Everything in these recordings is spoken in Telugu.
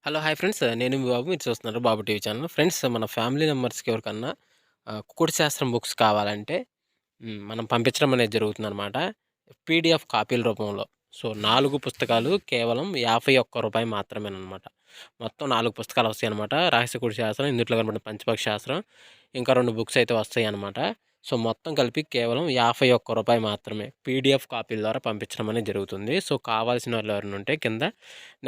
హలో! Hi friends. నేను మీ బాబు. మీరు చూస్తున్నారు బాబు టీవీ ఛానల్. ఫ్రెండ్స్ మన ఫ్యామిలీ మెంబర్స్‌కి ఎవరికన్నా కుకుడు శాస్త్రం బుక్స్ కావాలంటే మనం పంపించడం అనేది జరుగుతుందనమాట. పీడీఎఫ్ కాపీల రూపంలో. సో, 4 పుస్తకాలు కేవలం రూ. 51 మాత్రమేననమాట. మొత్తం 4 పుస్తకాలు వస్తాయనమాట. రహస్య కుడి శాస్త్రం, ఇందుట్లో కనపడిన పంచపక్షి శాస్త్రం, ఇంకా 2 బుక్స్ అయితే వస్తాయనమాట. సో, మొత్తం కలిపి కేవలం రూ. 51 మాత్రమే. పీడీఎఫ్ కాపీల ద్వారా పంపించడం అనేది జరుగుతుంది. సో, కావాల్సిన వాళ్ళు ఎవరైనా ఉంటే కింద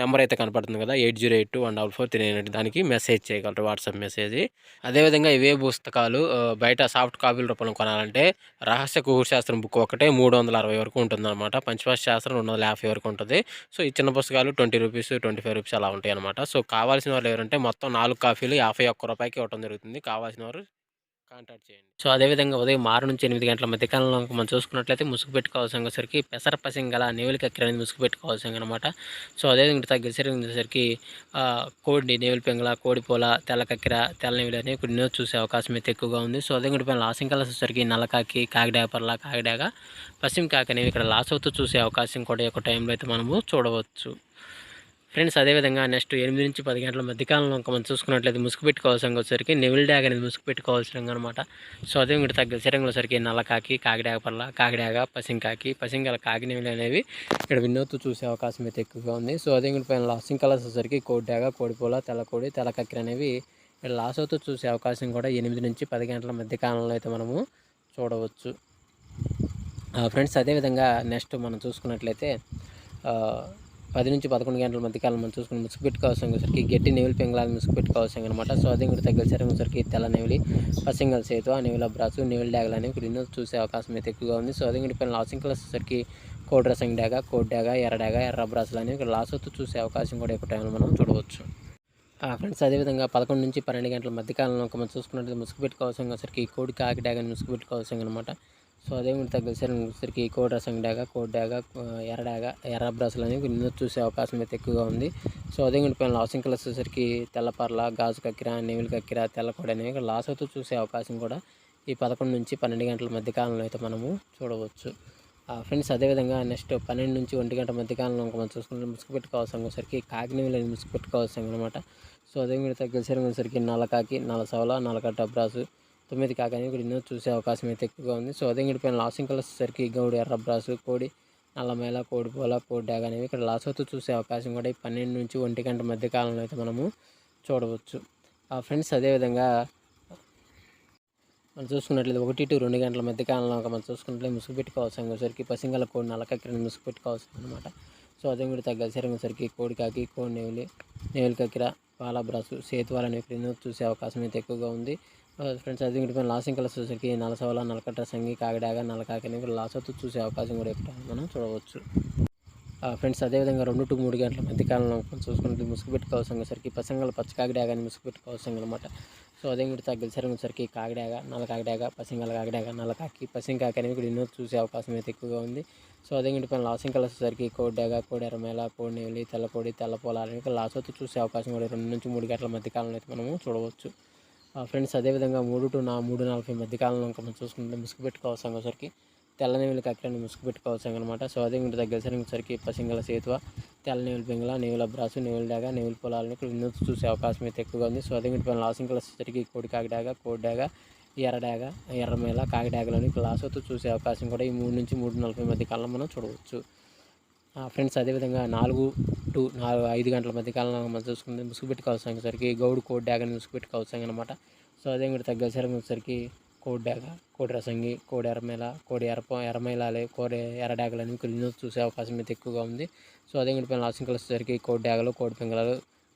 నెంబర్ అయితే కనపడుతుంది కదా! 8082144398 దానికి మెసేజ్ చేయగలరు. WhatsApp message. అదేవిధంగా ఇవే పుస్తకాలు బయట సాఫ్ట్ కాపీల రూపంలో కొనాలంటే రహస్య కుకుడు శాస్త్రం బుక్ ఒకటే 360 వరకు ఉంటుందన్నమాట. పంచపక్షి శాస్త్రం 250 వరకు ఉంటది. సో, ఈ చిన్న పుస్తకాలు రూ. 20, రూ. 25 అలా ఉంటాయన్నమాట. సో, కావాల్సిన వాళ్ళు ఎవరంటే మొత్తం 4 కాపీలు రూ. 51కి ఇవ్వటం జరుగుతుంది. కావాల్సిన వారు కాంటాక్ట్ చేయండి. సో, అదేవిధంగా ఉదయం 6 నుంచి 8 గంటల మధ్య కాలంలో మనం చూసుకున్నట్లయితే ముసుగు పెట్టుకోవాల్సరికి పెసర పసింగల నేవులు కక్కెర అనేది ముసుగు పెట్టుకోవాల్సిందనమాట. సో, అదేవిధంగా తగ్గేసరికి కోడి నేవులు పింగళ, కోడిపోల, తెల్ల కక్కెర, తెల్ల నేవులు అనేవి కొన్ని చూసే అవకాశం అయితే ఎక్కువగా ఉంది. సో, అదేవిధంగా పైన లాసింగ్ కలర్స్ వచ్చేసరికి నల్లకాకి, కాకిడాగ పర్ల, కాకిడాగ, పశ్చిమ కాకి అనేవి ఇక్కడ లాస్ అవుతూ చూసే అవకాశం కూడా ఈ యొక్క టైంలో అయితే మనము చూడవచ్చు. ఫ్రెండ్స్ అదేవిధంగా నెక్స్ట్ 8-10 గంటల మధ్యకాలంలో ఇంకా మనం చూసుకున్నట్లయితే ముసుగు పెట్టుకోవాల్సిన వచ్చేసరికి నెవిల్ డ్యాగ్ అనేది ముసుగు పెట్టుకోవాల్సిన అనమాట. సో అదే ఇంకటి తగ్గ శరీరంలోసరికి నల్లకాకి, కాకిడాగ పర్ల, కాకిడాగ, పసింకాకి, పసింగల కాకి నెవిలి అనేవి ఇక్కడ వినోత్తు చూసే అవకాశం అయితే ఎక్కువగా ఉంది. సో అదే ఇంకటి పైన లాసింగ్ కలర్స్ వచ్చేసరికి కోడి డ్యాగ, కోడిపోల, తెల్లకోడి, తెల్లకక్కిర అనేవి ఇక్కడ లాస్ అవుతూ చూసే అవకాశం కూడా 8-10 గంటల మధ్య కాలంలో అయితే మనము చూడవచ్చు. ఫ్రెండ్స్ అదేవిధంగా నెక్స్ట్ మనం చూసుకున్నట్లయితే 10-11 గంటల మధ్యకాలం మనం చూసుకుని ముసుగు పెట్టుకోవాల్సరికి గట్టి నెవిలి పింగళాలు ముసుగు పెట్టుకోవాల్సింది అనమాట. సో అదే కూడా తగ్గల సరికి తెల్ల నెవిలి, పసింగల్ సేతు, ఆ నెవిల బ్రాసు, నెవిలి డ్యాగలు అనేవి ఇక్కడ చూసే అవకాశం అయితే ఎక్కువగా ఉంది. సో అదే కూడా పైన లాసింగ్ కలర్స్ వచ్చరికి కోడి రసం డ్యాగ, కోడి డ్యాగ, ఎర్ర బ్రాసులు అనేవి ఇక్కడ లాస్ అవుతూ చూసే అవకాశం కూడా ఎక్కువ టైంలో మనం చూడవచ్చు. ఫ్రెండ్స్ అదేవిధంగా 11-12 గంటల మధ్యకాలంలో మనం చూసుకున్నట్లయితే ముసుగు పెట్టుకోవాల్సరికి కోడి కాకి డ్యాగని ముసుగు పెట్టుకోవాల్సింది అనమాట. సో అదే కూడా తగ్గసరికి కోడి రసం డ్యాగ, కోడి డ్యాగ, ఎర్ర బ్రాసులు అనేవి చూసే అవకాశం అయితే ఎక్కువగా ఉంది. సో అదే కూడా పైన లాసింగ్ కలర్స్ వచ్చేసరికి తెల్లపర్ల, గాజు కక్కిర, నెవిలి కక్కిర, తెల్లకోడి అనేవి ఇక్కడ లాస్ అవుతూ చూసే అవకాశం కూడా ఈ 11-12 గంటల మధ్యకాలంలో అయితే మనము చూడవచ్చు. ఫ్రెండ్స్ అదేవిధంగా నెక్స్ట్ 12-1 గంట మధ్యకాలంలో మనం చూసుకుంటే ముసుగు పెట్టుకోవాల్సరికి కాకి నెవిలి అనేది ముసుగు పెట్టుకోవాల్సింది అనమాట. సో అదే కూడా తగ్గసరికి నల్లకాకి, నల్లసవల, నల్లకట్ట బ్రాసు, 9 కాకి అనేవి ఇక్కడ చూసే అవకాశం అయితే ఎక్కువగా ఉంది. సో అదే పైన లాసింగ్ కలర్స్ వచ్చేసరికి గౌడు, ఎర్ర బ్రాసు, కోడి, నల్లమేల, కోడిపోల, కోడి డ్యాగ్ అనేవి ఇక్కడ లాస్ అవుతూ చూసే అవకాశం కూడా ఈ 12-1 గంట మధ్య కాలంలో అయితే మనము చూడవచ్చు. ఫ్రెండ్స్ అదేవిధంగా మనం చూసుకున్నట్లయితే 1-2 గంటల మధ్య కాలంలో మనం చూసుకున్నట్లయితే ముసుగు పెట్టుకోవాల్సరికి పసింగల కోడి నల్లకక్కిరని ముసుగు పెట్టుకోవాల్సింది అనమాట. సో అదే కూడా తగ్గసరికి కోడి కాకి, కోడి నెవిలి కక్కిర, పాల బ్రాసు, సేతువాలు అనేవి ఇక్కడ చూసే అవకాశం అయితే ఎక్కువగా ఉంది. ఫ్రెండ్స్ అది ఇంటి పైన లాసింగ్ కలర్స్ వచ్చేసరికి నల్లసవల, నల్లకట్ట సంగి, కాకిడాగ, నల్లకాకి అనేవి లాస్ అవుతూ చూసే అవకాశం కూడా ఎక్కువ మనం చూడవచ్చు. ఫ్రెండ్స్ అదేవిధంగా 2-3 గంటల మధ్యకాలంలో చూసుకుంటే ముసుగు పెట్టుకోవాల్సరికి పసంగల పచ్చకాకిడాగని ముసుగు పెట్టుకోవాల్సింది అనమాట. సో అదే ఇంటి తగ్గసరికి కాకిడాగ, నల్ల కాకిడాగ, పసింగల కాకిడాగ, నల్లకాకి, పసింకాకి అనేవి ఇక్కడ చూసే అవకాశం అయితే ఎక్కువగా ఉంది. సో అదే ఇంటి పైన లాసింగ్ కలర్స్ వచ్చేసరికి కోడి డ్యాగ, కోడి ఎర్రమేల, కోడి నెవిలి, తెల్లకోడి, తెల్లపోల అనేవి లాస్ అవుతూ చూసే అవకాశం కూడా 2-3 గంటల మధ్యకాలంలో అయితే మనము చూడవచ్చు. ఫ్రెండ్స్ అదేవిధంగా 3-3:40 మధ్యకాలంలో ఇంకా మనం చూసుకుంటే ముసుగు పెట్టుకోవాల్సరికి తెల్ల నెవిలి కక్కిరని ముసుగు పెట్టుకోవాల్సింది అనమాట. సో అదే ఇంటి దగ్గరికి పసింగల సేతువ, తెల్ల నెవిలి పింగళ, నెవిల బ్రాసు, నెవిలి డ్యాగ, నెవిలి పొలాలని ఇక్కడ చూసే అవకాశం అయితే ఎక్కువగా ఉంది. సో అదే ఇంటి పైన లాసింగ్ కలర్స్ వచ్చేసరికి కోడి కాకి డ్యాగ, కోడి డ్యాగ, ఎర్ర డ్యాగ, ఎర్రమేల, కాకి డ్యాగలని ఇక్కడ లాస్ అవుతూ చూసే అవకాశం కూడా ఈ 3-3:40 మధ్య కాలంలో మనం చూడవచ్చు. ఫ్రెండ్స్ అదేవిధంగా 4-5 గంటల మధ్య కాలంలో మనం చూసుకుంటే ముసుగు పెట్టుకోవాల్సరికి గౌడు కోడి డ్యాగని ముసుగు పెట్టుకోవాల్సింది అనమాట. సో అదే కూడా తగ్గసరికి కోడి డ్యాగ, కోడి రసంగి, కోడి ఎర్రమేల, కోడి ఎర్రమేలాలే, కోడి ఎర్ర డ్యాగలని కొన్ని చూసే అవకాశం అయితే ఎక్కువగా ఉంది. సో అదే కూడా పైన లాసింగ్ కలర్స్ వచ్చేసరికి కోడి డ్యాగలు, కోడి పింగళాలు,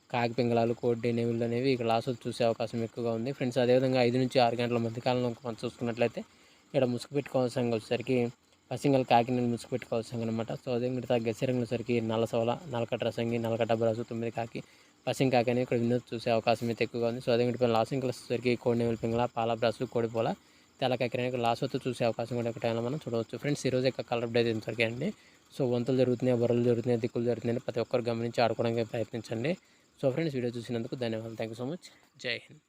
కాకి పింగళాలు, కోడి నెవిళ్ళు అనేవి ఇక్కడ లాస్ చూసే అవకాశం ఎక్కువగా ఉంది. ఫ్రెండ్స్ అదేవిధంగా 5-6 గంటల మధ్య కాలంలో మనం చూసుకున్నట్లయితే ఇక్కడ ముసుగు పెట్టుకోవాల్సిన వచ్చేసరికి పసింగల్ కాకిని ముసుగు పెట్టుకోవాల్సింది అనమాట. సో అదే మిగతా గెసరంగులసరికి నల్లసవల, నల్లకట్ట రసంగి, నల్లకట్ట బ్రాసు, 9 కాకి, పసింకాకి అనేవి ఇక్కడ చూసే అవకాశం అయితే ఎక్కువగా ఉంది. సో అదే పైన లాసింగ్ కలర్స్ వచ్చేసరికి కోడి నెవిలి పింగళ, పాల బ్రాసు, కోడిపోల, తెల్లకాకి అనేవి లాస్ అవుతూ చూసే అవకాశం కూడా ఒక టైంలో మనం చూడవచ్చు. ఫ్రెండ్స్ ఈరోజు యొక్క కలర్ అప్డేట్ ఇంతవరకే అండి. సో వంతులు జరుగుతున్నాయి, బరువులు జరుగుతున్నాయి, దిక్కులు జరుగుతున్నాయి, ప్రతి ఒక్కరు గమనించి ఆడుకోవడానికి ప్రయత్నించండి. సో ఫ్రెండ్స్ వీడియో చూసినందుకు ధన్యవాదాలు. Thank you so much. జై హింద్.